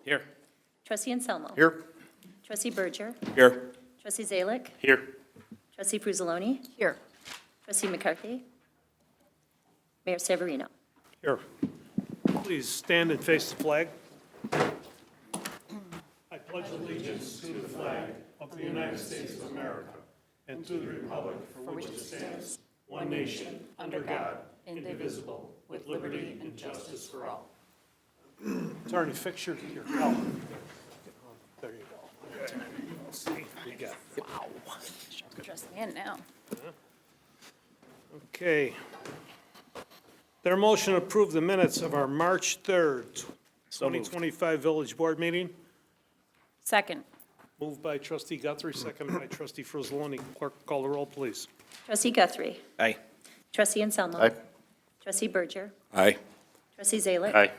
Here. Trustee Anselmo. Here. Trustee Berger. Here. Trustee Zalick. Here. Trustee Frusaloni. Here. Trustee McCarthy. Mayor Severino. Here. Please stand and face the flag. I pledge allegiance to the flag of the United States of America and to the republic for which it stands, one nation, under God, indivisible, with liberty and justice for all. Attorney, fix your column. There you go. Okay. See, we got it. Trust me in now. Okay. Their motion to approve the minutes of our March 3rd, So moved. 2025 Village Board meeting. Second. Moved by trustee Guthrie, seconded by trustee Frusaloni. Clerk, call the roll, please. Trustee Guthrie. Aye. Trustee Anselmo. Aye. Trustee Berger. Aye. Trustee Zalick. Aye.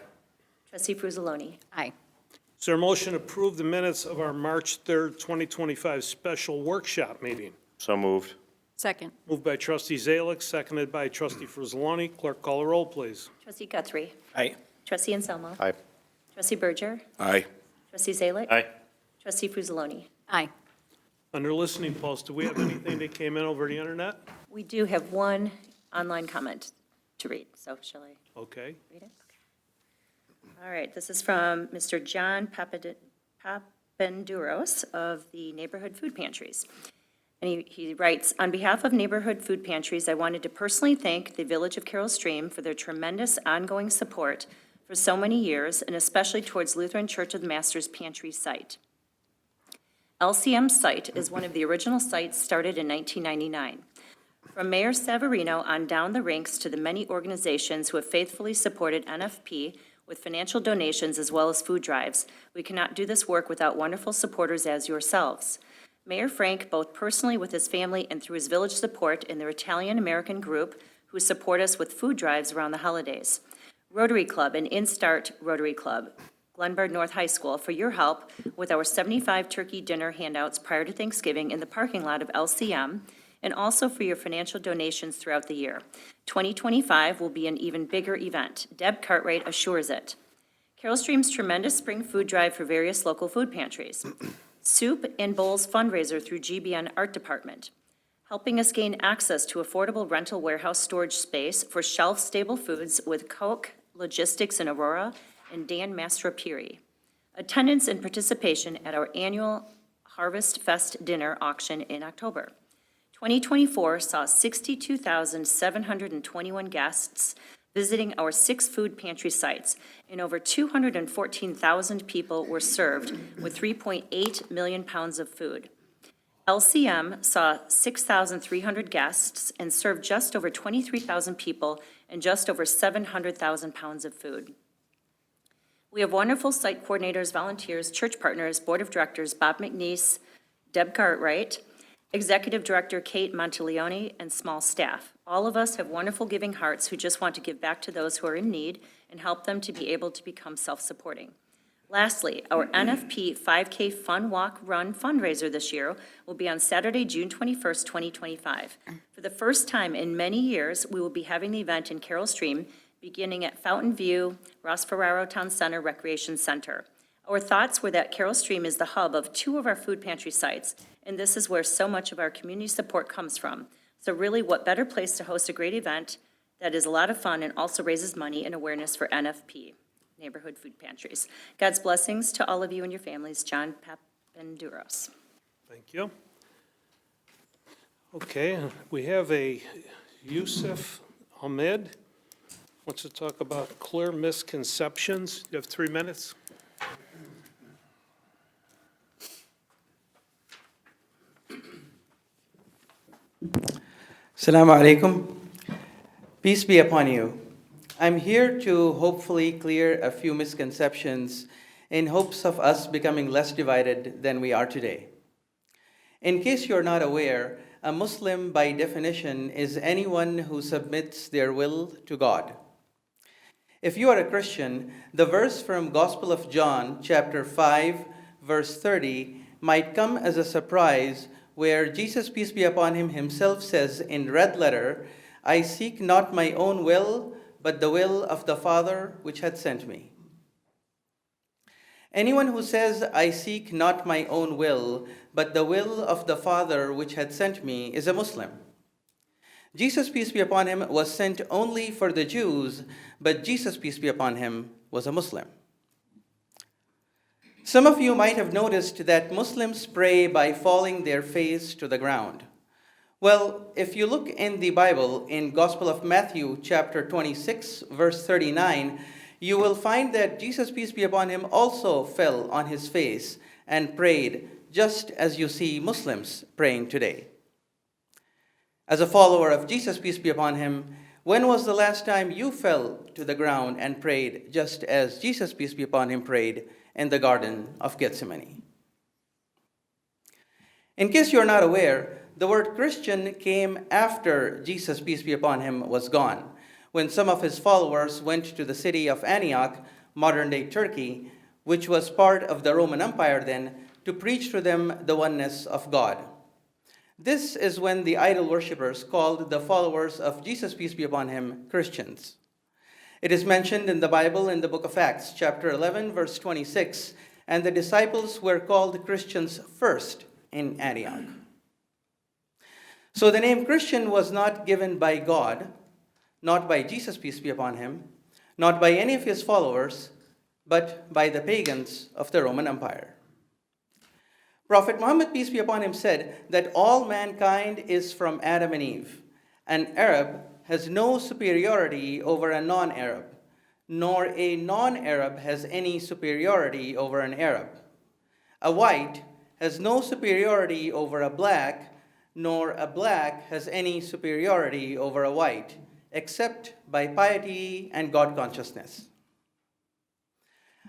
Trustee Frusaloni. Aye. Is there a motion to approve the minutes of our March 3rd, 2025 special workshop meeting? So moved. Second. Moved by trustee Zalick, seconded by trustee Frusaloni. Clerk, call the roll, please. Trustee Guthrie. Aye. Trustee Anselmo. Aye. Trustee Berger. Aye. Trustee Zalick. Aye. Trustee Frusaloni. Aye. Under listening post, do we have anything that came in over the internet? We do have one online comment to read, so shall I Okay. read it? Okay. All right, this is from Mr. John Papenduros of the Neighborhood Food Pantries. And he writes, on behalf of Neighborhood Food Pantries, I wanted to personally thank the Village of Carroll Stream for their tremendous ongoing support for so many years, and especially towards Lutheran Church of the Masters Pantry site. LCM's site is one of the original sites started in 1999. From Mayor Severino on down the ranks to the many organizations who have faithfully supported NFP with financial donations as well as food drives, we cannot do this work without wonderful supporters as yourselves. Mayor Frank, both personally with his family and through his village support in their Italian-American group, who support us with food drives around the holidays. Rotary Club and Instart Rotary Club, Glenbard North High School, for your help with our 75 turkey dinner handouts prior to Thanksgiving in the parking lot of LCM, and also for your financial donations throughout the year. 2025 will be an even bigger event. Deb Cartwright assures it. Carroll Stream's tremendous spring food drive for various local food pantries. Soup and Bowls fundraiser through GBN Art Department. Helping us gain access to affordable rental warehouse storage space for shelf-stable foods with Coke Logistics in Aurora and Dan Mastropieri. Attendance and participation at our annual Harvest Fest dinner auction in October. 2024 saw 62,721 guests visiting our 6 food pantry sites, and over 214,000 people were served with 3.8 million pounds of food. LCM saw 6,300 guests and served just over 23,000 people and just over 700,000 pounds of food. We have wonderful site coordinators, volunteers, church partners, board of directors, Bob McNeese, Deb Cartwright, Executive Director Kate Monteleone, and small staff. All of us have wonderful giving hearts who just want to give back to those who are in need and help them to be able to become self-supporting. Lastly, our NFP 5K Fun Walk Run fundraiser this year will be on Saturday, June 21st, 2025. For the first time in many years, we will be having the event in Carroll Stream, beginning at Fountain View, Ross Ferraro Town Center Recreation Center. Our thoughts were that Carroll Stream is the hub of 2 of our food pantry sites, and this is where so much of our community support comes from. So really, what better place to host a great event that is a lot of fun and also raises money and awareness for NFP, Neighborhood Food Pantries. God's blessings to all of you and your families. John Papenduros. Thank you. Okay, we have a Yusuf Ahmed. Wants to talk about clear misconceptions. You have 3 minutes. Assalamu alaikum. Peace be upon you. I'm here to hopefully clear a few misconceptions in hopes of us becoming less divided than we are today. In case you're not aware, a Muslim by definition is anyone who submits their will to God. If you are a Christian, the verse from Gospel of John, chapter 5, verse 30, might come as a surprise, where Jesus, peace be upon him, himself says in red letter, I seek not my own will, but the will of the Father which hath sent me. Anyone who says, I seek not my own will, but the will of the Father which had sent me, is a Muslim. Jesus, peace be upon him, was sent only for the Jews, but Jesus, peace be upon him, was a Muslim. Some of you might have noticed that Muslims pray by falling their face to the ground. Well, if you look in the Bible, in Gospel of Matthew, chapter 26, verse 39, you will find that Jesus, peace be upon him, also fell on his face and prayed, just as you see Muslims praying today. As a follower of Jesus, peace be upon him, when was the last time you fell to the ground and prayed, just as Jesus, peace be upon him, prayed in the Garden of Gethsemane? In case you're not aware, the word Christian came after Jesus, peace be upon him, was gone, when some of his followers went to the city of Antioch, modern-day Turkey, which was part of the Roman Empire then, to preach to them the oneness of God. This is when the idol worshippers called the followers of Jesus, peace be upon him, Christians. It is mentioned in the Bible in the book of Acts, chapter 11, verse 26, and the disciples were called Christians first in Antioch. So the name Christian was not given by God, not by Jesus, peace be upon him, not by any of his followers, but by the pagans of the Roman Empire. Prophet Muhammad, peace be upon him, said that all mankind is from Adam and Eve. An Arab has no superiority over a non-Arab, nor a non-Arab has any superiority over an Arab. A white has no superiority over a black, nor a black has any superiority over a white, except by piety and God consciousness.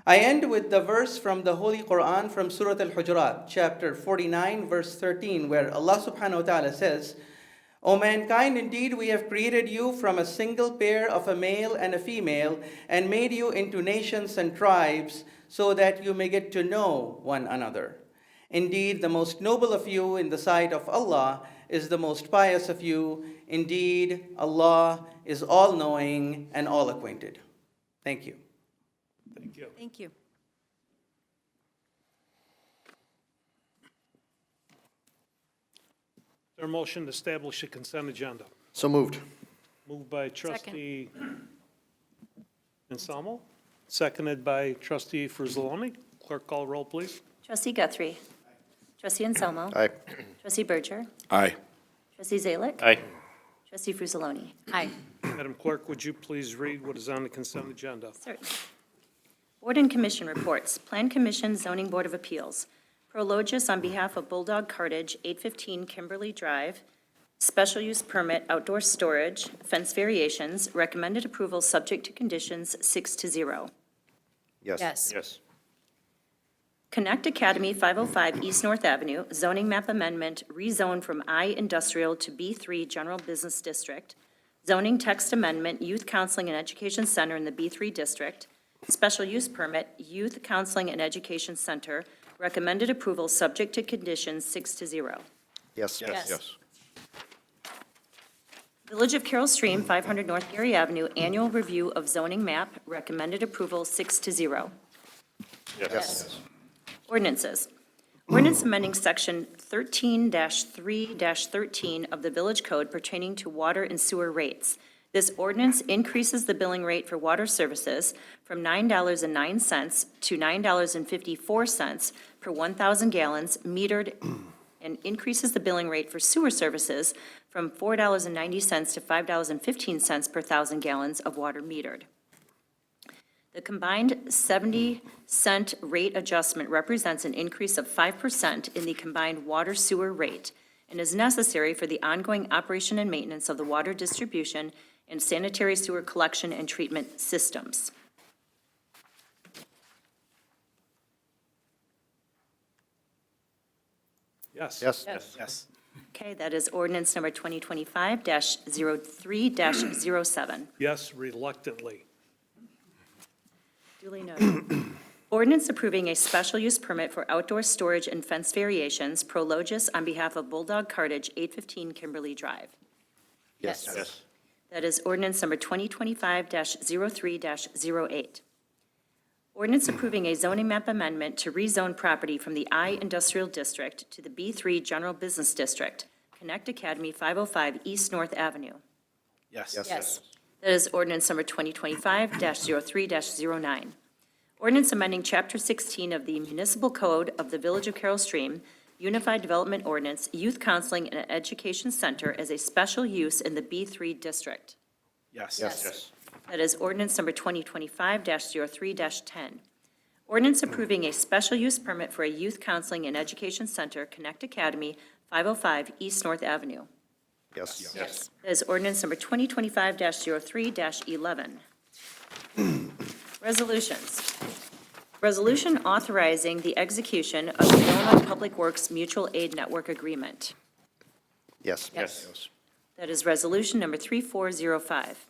I end with the verse from the Holy Quran from Surah Al-Hujurat, chapter 49, verse 13, where Allah subhanahu wa ta'ala says, O mankind, indeed we have created you from a single pair of a male and a female, and made you into nations and tribes, so that you may get to know one another. Indeed, the most noble of you in the sight of Allah is the most pious of you. Indeed, Allah is all-knowing and all-acquainted. Thank you. Thank you. Thank you. Is there a motion to establish a consent agenda? So moved. Moved by trustee Anselmo, seconded by trustee Fruzzoloni. Clerk, call roll, please. Trustee Guthrie. Trustee Anselmo. Aye. Trustee Berger. Aye. Trustee Zalick. Aye. Trustee Fruzzoloni. Aye. Madam Clerk, would you please read what is on the consent agenda? Certainly. Board and Commission reports. Plan Commission Zoning Board of Appeals. Prologis on behalf of Bulldog Cartage, 815 Kimberly Drive. Special use permit, outdoor storage, fence variations. Recommended approval subject to conditions 6-0. Yes. Yes. Yes. Connect Academy, 505 East North Avenue, zoning map amendment, rezone from I Industrial to B3 General Business District. Zoning text amendment, Youth Counseling and Education Center in the B3 District. Special use permit, Youth Counseling and Education Center. Recommended approval subject to conditions 6-0. Yes. Yes. Village of Carroll Stream, 500 North Gary Avenue, annual review of zoning map. Recommended approval 6-0. Yes. Ordinances. Ordinance amending Section 13-3-13 of the Village Code pertaining to water and sewer rates. This ordinance increases the billing rate for water services from $9.09 to $9.54 per 1,000 gallons metered, and increases the billing rate for sewer services from $4.90 to $5.15 per 1,000 gallons of water metered. The combined 70-cent rate adjustment represents an increase of 5% in the combined water sewer rate and is necessary for the ongoing operation and maintenance of the water distribution and sanitary sewer collection and treatment systems. Yes. Yes. Yes. Yes. Okay, that is ordinance number 2025-03-07. Yes, reluctantly. Duly noted. Ordinance approving a special use permit for outdoor storage and fence variations, Prologis on behalf of Bulldog Cartage, 815 Kimberly Drive. Yes. That is ordinance number 2025-03-08. Ordinance approving a zoning map amendment to rezone property from the I Industrial District to the B3 General Business District, Connect Academy 505 East North Avenue. Yes. Yes. That is ordinance number 2025-03-09. Ordinance amending Chapter 16 of the Municipal Code of the Village of Carroll Stream, Unified Development Ordinance, Youth Counseling and Education Center as a special use in the B3 district. Yes. Yes. That is ordinance number 2025-03-10. Ordinance approving a special use permit for a youth counseling and education center, Connect Academy, 505 East North Avenue. Yes. Yes. That is ordinance number 2025-03-11. Resolutions. Resolution authorizing the execution of the Illinois Public Works Mutual Aid Network Agreement. Yes. Yes. That is resolution number 3405.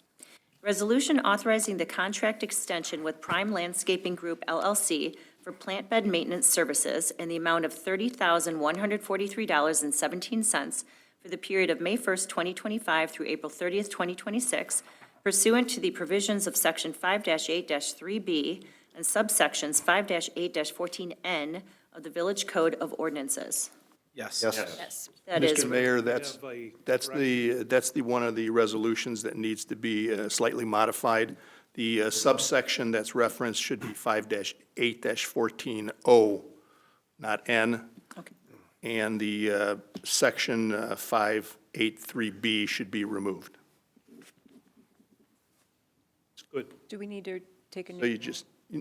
Resolution authorizing the contract extension with Prime Landscaping Group LLC for plant bed maintenance services in the amount of $30,143.17 for the period of May 1st, 2025 through April 30th, 2026, pursuant to the provisions of Section 5-8-3B and subsections 5-8-14N of the Village Code of Ordinances. Yes. Yes. That is Mr. Mayor, that's Have a that's the one of the resolutions that needs to be slightly modified. The subsection that's referenced should be 5-8-14O, not N. Okay. And the section 583B should be removed. good. Do we need to take a So new?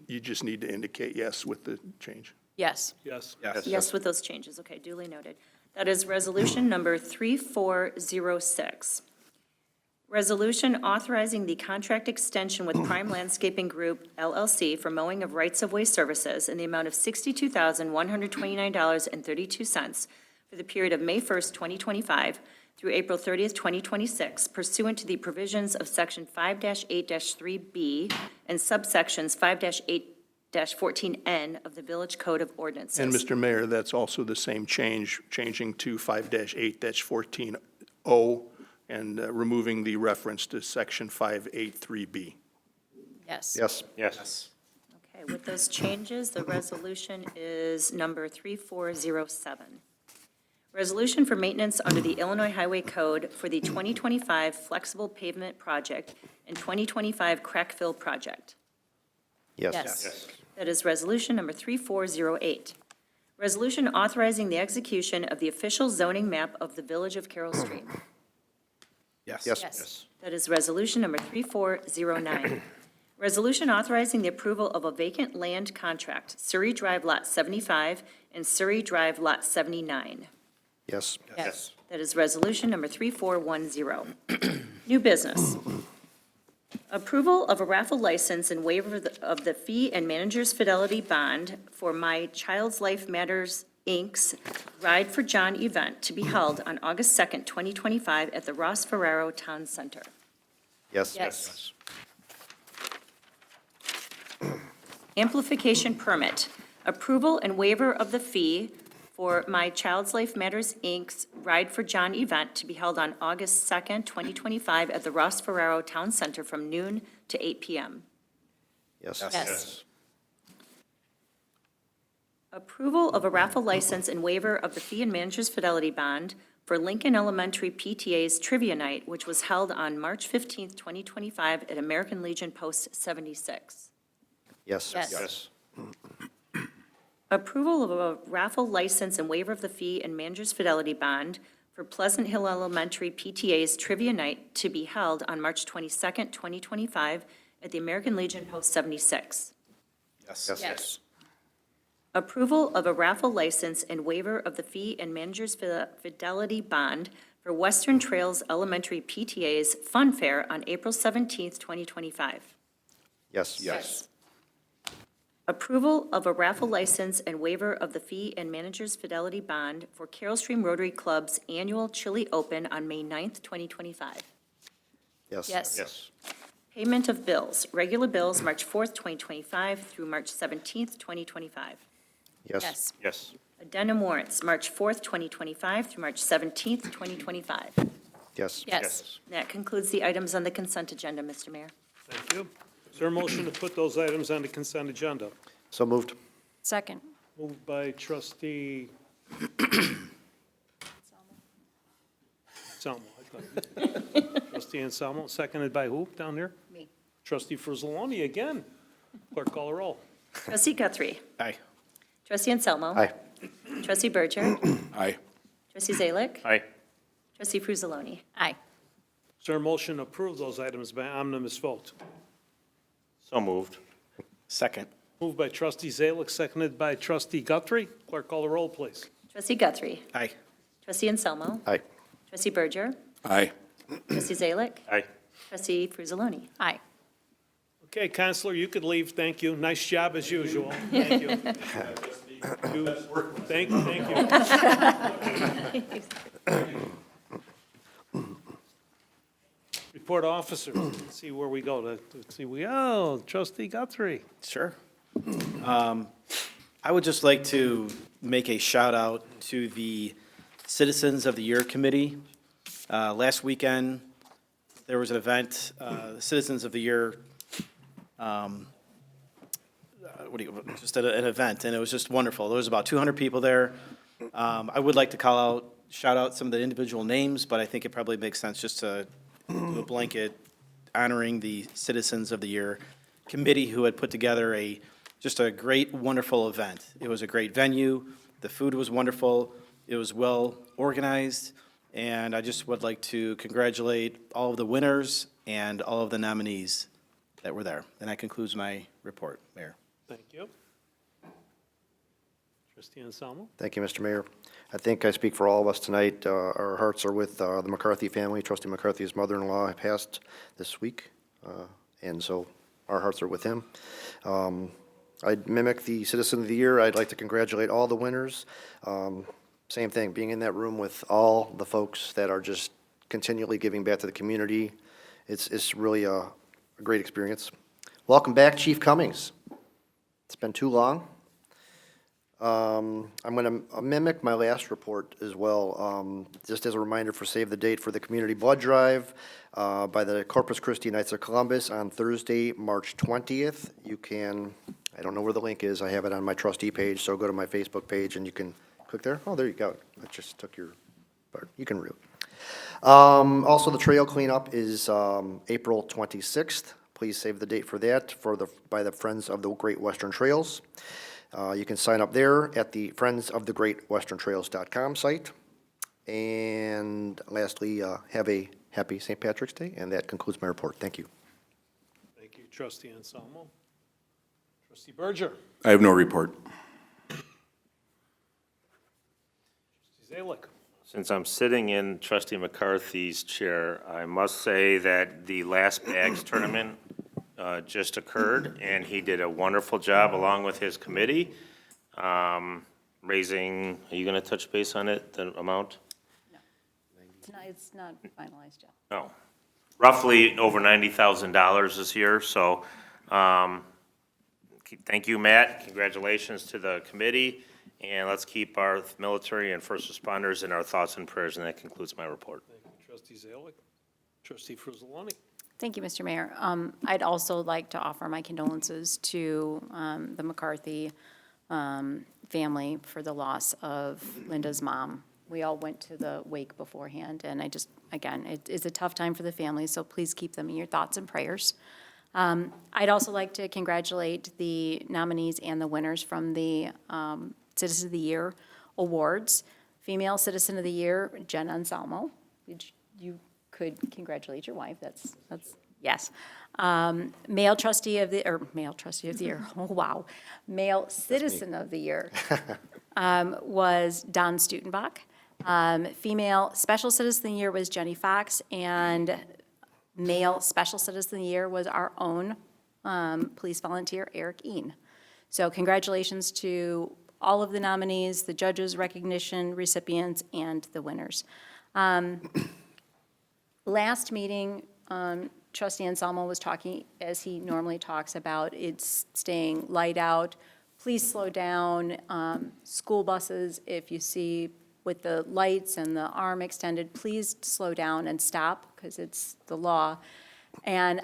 you just need to indicate yes with the change. Yes. Yes. Yes, with those changes. Okay, duly noted. That is resolution number 3406. Resolution authorizing the contract extension with Prime Landscaping Group LLC for mowing of rights-of-way services in the amount of $62,129.32 for the period of May 1st, 2025 through April 30th, 2026, pursuant to the provisions of Section 5-8-3B and subsections 5-8-14N of the Village Code of Ordinances. And Mr. Mayor, that's also the same change, changing to 5-8-14O and removing the reference to section 583B. Yes. Yes. Yes. Okay, with those changes, the resolution is number 3407. Resolution for maintenance under the Illinois Highway Code for the 2025 Flexible Pavement Project and 2025 Crack Fill Project. Yes. That is resolution number 3408. Resolution authorizing the execution of the official zoning map of the Village of Carroll Stream. Yes. Yes. That is resolution number 3409. Resolution authorizing the approval of a vacant land contract, Surrey Drive Lot 75 and Surrey Drive Lot 79. Yes. Yes. That is resolution number 3410. New business. Approval of a raffle license and waiver of the fee and manager's fidelity bond for My Child's Life Matters, Inc.'s Ride for John event to be held on August 2nd, 2025 at the Ross Ferraro Town Center. Yes. Yes. Amplification permit. Approval and waiver of the fee for My Child's Life Matters, Inc.'s Ride for John event to be held on August 2nd, 2025 at the Ross Ferraro Town Center from noon to 8 p.m. Yes. Yes. Approval of a raffle license and waiver of the fee and manager's fidelity bond for Lincoln Elementary PTA's Trivia Night, which was held on March 15th, 2025 at American Legion Post 76. Yes. Yes. Approval of a raffle license and waiver of the fee and manager's fidelity bond for Pleasant Hill Elementary PTA's Trivia Night to be held on March 22nd, 2025 at the American Legion Post 76. Yes. Yes. Approval of a raffle license and waiver of the fee and manager's fidelity bond for Western Trails Elementary PTA's Fun Fair on April 17th, 2025. Yes. Yes. Approval of a raffle license and waiver of the fee and manager's fidelity bond for Carroll Stream Rotary Club's annual Chili Open on May 9th, 2025. Yes. Yes. Payment of bills. Regular bills, March 4th, 2025 through March 17th, 2025. Yes. Yes. Addendum warrants, March 4th, 2025 through March 17th, 2025. Yes. Yes. That concludes the items on the consent agenda, Mr. Mayor. Thank you. Is there a motion to put those items on the consent agenda? So moved. Second. Moved by trustee Anselmo. I thought. Trustee Anselmo, seconded by who down there? Me. Trustee Frizzaloni again. Clerk, call the roll. Trustee Guthrie. Aye. Trustee Anselmo. Aye. Trustee Berger. Aye. Trustee Zalick. Aye. Trustee Frizzaloni. Aye. Is there a motion to approve those items by omnibus vote? So moved. Second. Moved by trustee Zalick, seconded by trustee Guthrie. Clerk, call the roll, please. Trustee Guthrie. Aye. Trustee Anselmo. Aye. Trustee Berger. Aye. Trustee Zalick. Aye. Trustee Frizzaloni. Aye. Okay, Counselor, you could leave. Thank you. Nice job as usual. Thank you. Thank you. Report officers. Let's see where we go. Let's see, trustee Guthrie. Sure. I would just like to make a shout out to the Citizens of the Year Committee. Last weekend, there was an event, Citizens of the Year, just at an event, and it was just wonderful. There was about 200 people there. I would like to shout out some of the individual names, but I think it probably makes sense just to do a blanket honoring the Citizens of the Year Committee who had put together just a great, wonderful event. It was a great venue. The food was wonderful. It was well organized. And I just would like to congratulate all of the winners and all of the nominees that were there. And that concludes my report, Mayor. Thank you. Trustee Anselmo? Thank you, Mr. Mayor. I think I speak for all of us tonight. Our hearts are with the McCarthy family. Trustee McCarthy's mother-in-law passed this week, and so our hearts are with him. I'd mimic the Citizen of the Year. I'd like to congratulate all the winners. Same thing, being in that room with all the folks that are just continually giving back to the community. It's really a great experience. Welcome back, Chief Cummings. It's been too long. I'm going to mimic my last report as well, just as a reminder for Save the Date for the Community Blood Drive by the Corpus Christi Knights of Columbus on Thursday, March 20th. You can, I don't know where the link is, I have it on my trustee page, so go to my Facebook page and you can click there. Oh, there you go. I just took your part. You can read it. Also, the trail cleanup is April 26th. Please save the date for that by the Friends of the Great Western Trails. You can sign up there at the friendsofthegreatwesterntrails.com site. And lastly, have a happy St. Patrick's Day, and that concludes my report. Thank you. Thank you, trustee Anselmo. Trustee Berger? I have no report. Trustee Zalick? Since I'm sitting in trustee McCarthy's chair, I must say that the last bags tournament just occurred, and he did a wonderful job along with his committee, raising, are you going to touch base on it, the amount? It's not finalized yet. No. Roughly over $90,000 this year, so thank you, Matt. Congratulations to the committee, and let's keep our military and first responders in our thoughts and prayers, and that concludes my report. Thank you, trustee Zalick. Trustee Frizzaloni? Thank you, Mr. Mayor. I'd also like to offer my condolences to the McCarthy family for the loss of Linda's mom. We all went to the wake beforehand, and again, it's a tough time for the family, so please keep them in your thoughts and prayers. I'd also like to congratulate the nominees and the winners from the Citizen of the Year Awards. Female Citizen of the Year, Jen Anselmo. You could congratulate your wife, that's, yes. Male Trustee of the Year, oh, wow. Male Citizen of the Year was Don Stutenbach. Female Special Citizen of the Year was Jenny Fox, and male Special Citizen of the Year was our own police volunteer, Eric Een. So congratulations to all of the nominees, the judges, recognition recipients, and the winners. Last meeting, Trustee Anselmo was talking, as he normally talks about, it's staying light out. Please slow down. School buses, if you see with the lights and the arm extended, please slow down and stop, because it's the law. And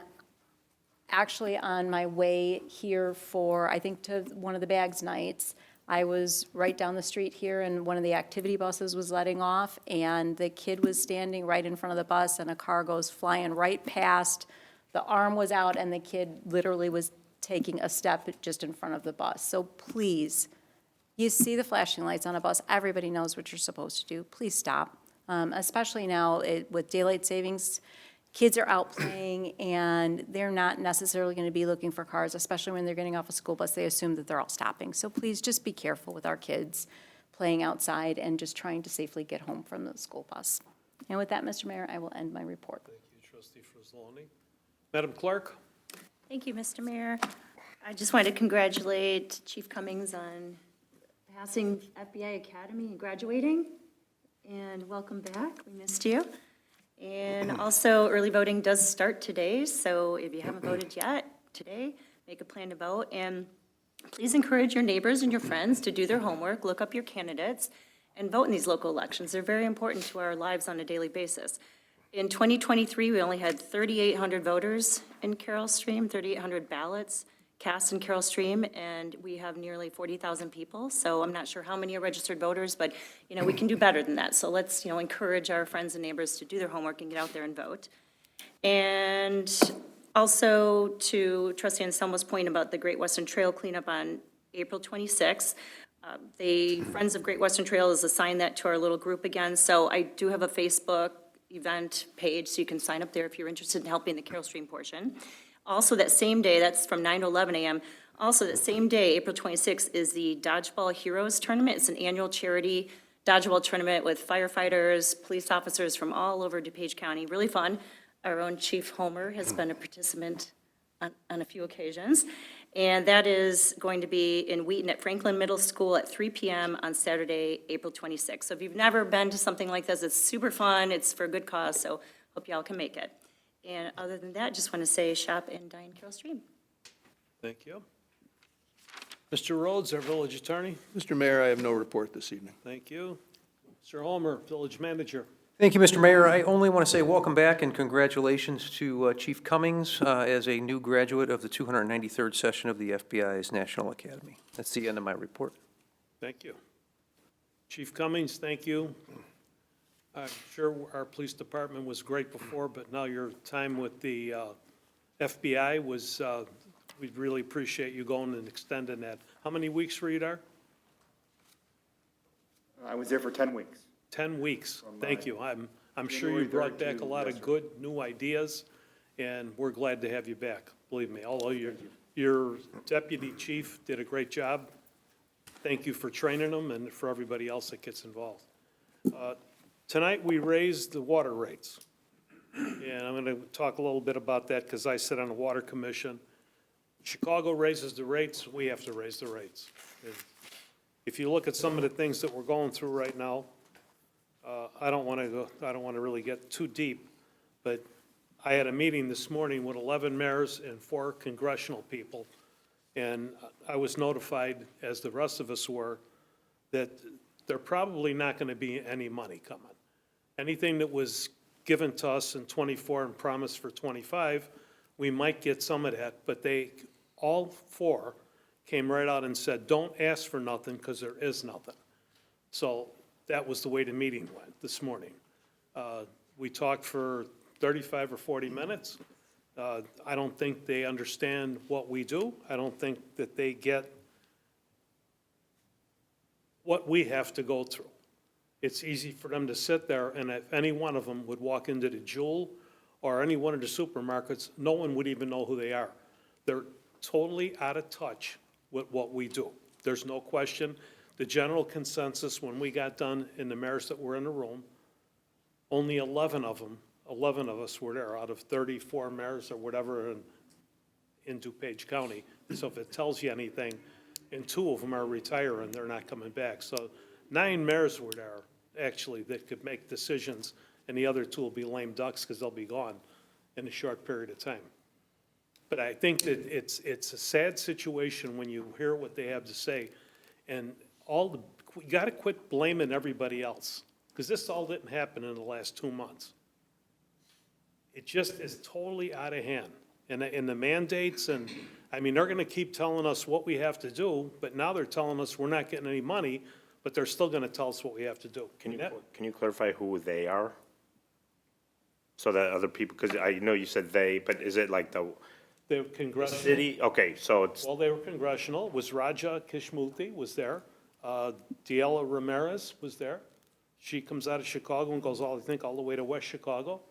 actually on my way here for, I think, to one of the bags nights. I was right down the street here, and one of the activity buses was letting off, and the kid was standing right in front of the bus, and a car goes flying right past. The arm was out, and the kid literally was taking a step just in front of the bus. So please, you see the flashing lights on a bus, everybody knows what you're supposed to do. Please stop. Especially now with daylight savings, kids are out playing, and they're not necessarily going to be looking for cars, especially when they're getting off a school bus. They assume that they're all stopping. So please just be careful with our kids playing outside and just trying to safely get home from the school bus. And with that, Mr. Mayor, I will end my report. Thank you, Trustee Frizzloni. Madam Clerk? Thank you, Mr. Mayor. I just wanted to congratulate Chief Cummings on passing FBI Academy and graduating, and welcome back. We missed you. And also, early voting does start today, so if you haven't voted yet today, make a plan to vote. And please encourage your neighbors and your friends to do their homework, look up your candidates, and vote in these local elections. They're very important to our lives on a daily basis. In 2023, we only had 3,800 voters in Carol Stream, 3,800 ballots cast in Carol Stream, and we have nearly 40,000 people. So I'm not sure how many are registered voters, but, we can do better than that. So let's, encourage our friends and neighbors to do their homework and get out there and vote. And also to Trustee Anselmo's point about the Great Western Trail cleanup on April 26th, the Friends of Great Western Trail has assigned that to our little group again. So I do have a Facebook event page, so you can sign up there if you're interested in helping the Carol Stream portion. Also, that same day, that's from 9 to 11 a.m., also that same day, April 26th, is the Dodgeball Heroes Tournament. It's an annual charity dodgeball tournament with firefighters, police officers from all over DuPage County. Really fun. Our own Chief Homer has been a participant on a few occasions. And that is going to be in Wheaton at Franklin Middle School at 3 p.m. on Saturday, April 26th. So if you've never been to something like this, it's super fun. It's for a good cause, so hope y'all can make it. And other than that, just want to say shop and dine Carol Stream. Thank you. Mr. Rhodes, our village attorney? Mr. Mayor, I have no report this evening. Thank you. Mr. Homer, village manager? Thank you, Mr. Mayor. I only want to say welcome back and congratulations to Chief Cummings as a new graduate of the 293rd session of the FBI's National Academy. That's the end of my report. Thank you. Chief Cummings, thank you. I'm sure our police department was great before, but now your time with the FBI was, we'd really appreciate you going and extending that. How many weeks were you there? I was there for 10 weeks. 10 weeks. Thank you. I'm sure you brought back a lot of good, new ideas, and we're glad to have you back, believe me. Although your deputy chief did a great job. Thank you for training them and for everybody else that gets involved. Tonight, we raised the water rates, and I'm going to talk a little bit about that because I sit on the Water Commission. Chicago raises the rates, we have to raise the rates. And if you look at some of the things that we're going through right now, I don't want to really get too deep, but I had a meeting this morning with 11 mayors and 4 congressional people, and I was notified, as the rest of us were, that there probably not going to be any money coming. Anything that was given to us in '24 and promised for '25, we might get some of that, but they, all 4, came right out and said, don't ask for nothing because there is nothing. So that was the way the meeting went this morning. We talked for 35 or 40 minutes. I don't think they understand what we do. I don't think that they get what we have to go through. It's easy for them to sit there, and if any one of them would walk into the Jewel or any one of the supermarkets, no one would even know who they are. They're totally out of touch with what we do. There's no question. The general consensus, when we got done in the mayors that were in the room, only 11 of us were there out of 34 mayors or whatever in DuPage County. So if it tells you anything, and 2 of them are retiring, they're not coming back. So 9 mayors were there, actually, that could make decisions, and the other 2 will be lame ducks because they'll be gone in a short period of time. But I think that it's a sad situation when you hear what they have to say, and you got to quit blaming everybody else, because this all didn't happen in the last 2 months. It just is totally out of hand, And the mandates, and, I mean, they're gonna keep telling us what we have to do, but now they're telling us we're not getting any money, but they're still gonna tell us what we have to do. Can you clarify who they are? So that other people, because I know you said they, but is it like the They were congressional. city? Okay, so it's, Well, they were congressional, was Raja Kishmulti was there, Diella Ramirez was there. She comes out of Chicago and goes I think, all the way to West Chicago.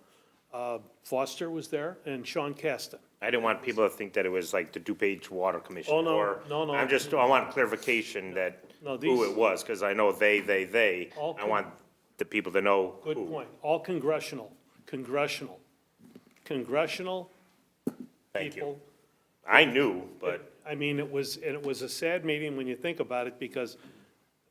Foster was there, and Sean Caston. I didn't want people to think that it was like the DuPage Water Commission. Oh, no, or- no. I want clarification that No, who these- it was, because I know they. All I want the people to know Good who. point. All congressional Thank you. people. I knew, but I mean, it was a sad meeting when you think about it, because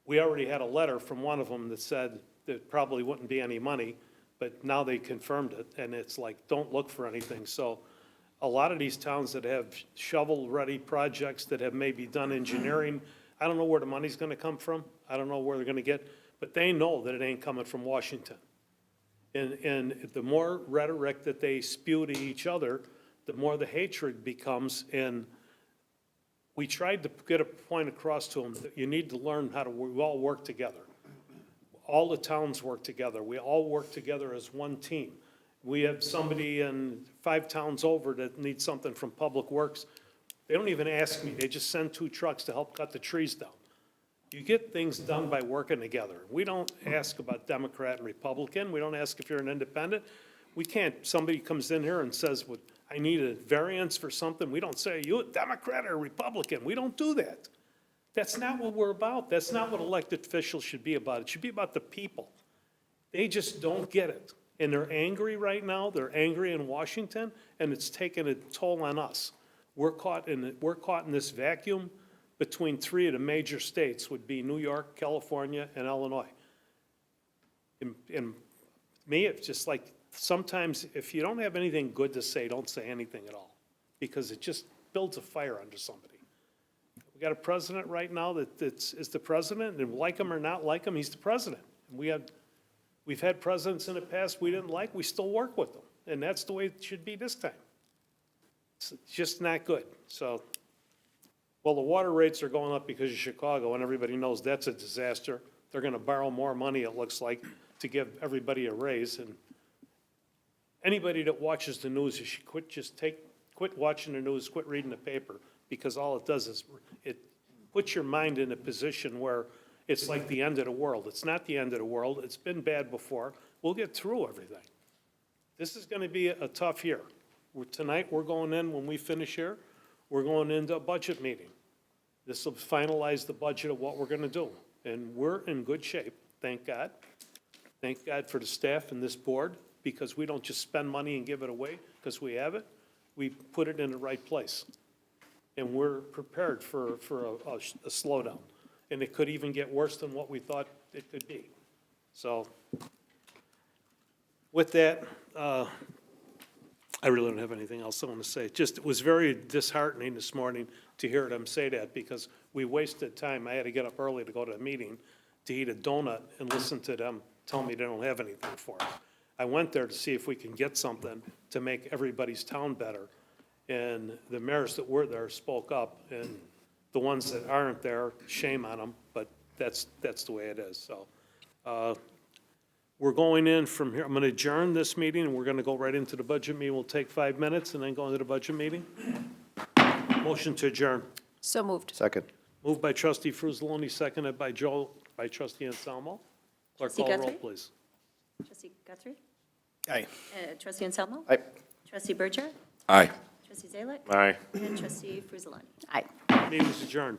we already had a letter from one of them that said there probably wouldn't be any money, but now they confirmed it, and it's like, don't look for anything. So a lot of these towns that have shovel-ready projects that have maybe done engineering, I don't know where the money's gonna come from. I don't know where they're gonna get, but they know that it ain't coming from Washington. And the more rhetoric that they spew to each other, the more the hatred becomes. And we tried to get a point across to them that you need to learn how to, we all work together. All the towns work together. We all work together as one team. We have somebody in 5 towns over that needs something from Public Works. They don't even ask me. They just send 2 trucks to help cut the trees down. You get things done by working together. We don't ask about Democrat and Republican. We don't ask if you're an independent. We can't, somebody comes in here and says, well, I need a variance for something. We don't say, are you a Democrat or a Republican? We don't do that. That's not what we're about. That's not what elected officials should be about. It should be about the people. They just don't get it. And they're angry right now. They're angry in Washington, and it's taken a toll on us. We're caught in this vacuum between 3 of the major states, would be New York, California, and Illinois. In me, it's just like, sometimes if you don't have anything good to say, don't say anything at all, because it just builds a fire under somebody. We got a president right now is the president, and like him or not like him, he's the president. We've had presidents in the past we didn't like, we still work with them, and that's the way it should be this time. It's just not good, so. Well, the water rates are going up because of Chicago, and everybody knows that's a disaster. They're gonna borrow more money, it looks like, to give everybody a raise, and anybody that watches the news, you should quit watching the news, quit reading the paper, because all it does is, it puts your mind in a position where it's like the end of the world. It's not the end of the world, it's been bad before, we'll get through everything. This is gonna be a tough year. Tonight, we're going in, when we finish here, we're going into a budget meeting. This will finalize the budget of what we're gonna do, and we're in good shape, thank God. Thank God for the staff and this board, because we don't just spend money and give it away because we have it. We put it in the right place. And we're prepared for a slowdown. And it could even get worse than what we thought it could be. So with that, I really don't have anything else I want to say. It was very disheartening this morning to hear them say that, because we wasted time. I had to get up early to go to a meeting to eat a donut and listen to them tell me they don't have anything for us. I went there to see if we can get something to make everybody's town better. And the mayors that were there spoke up, and the ones that aren't there, shame on them, but that's the way it is, so. We're going in from here, I'm gonna adjourn this meeting, and we're gonna go right into the budget meeting. We'll take 5 minutes and then go into the budget meeting. Motion to adjourn. So moved. Second. Moved by trustee Frusaloni, seconded by trustee Anselmo. Clerk Trustee call the roll, Guthrie? please. Trustee Guthrie? Aye. Trustee Anselmo? Aye. Trustee Berger? Aye. Trustee Zalek? Aye. And trustee Frusaloni? Aye. Meeting's adjourned.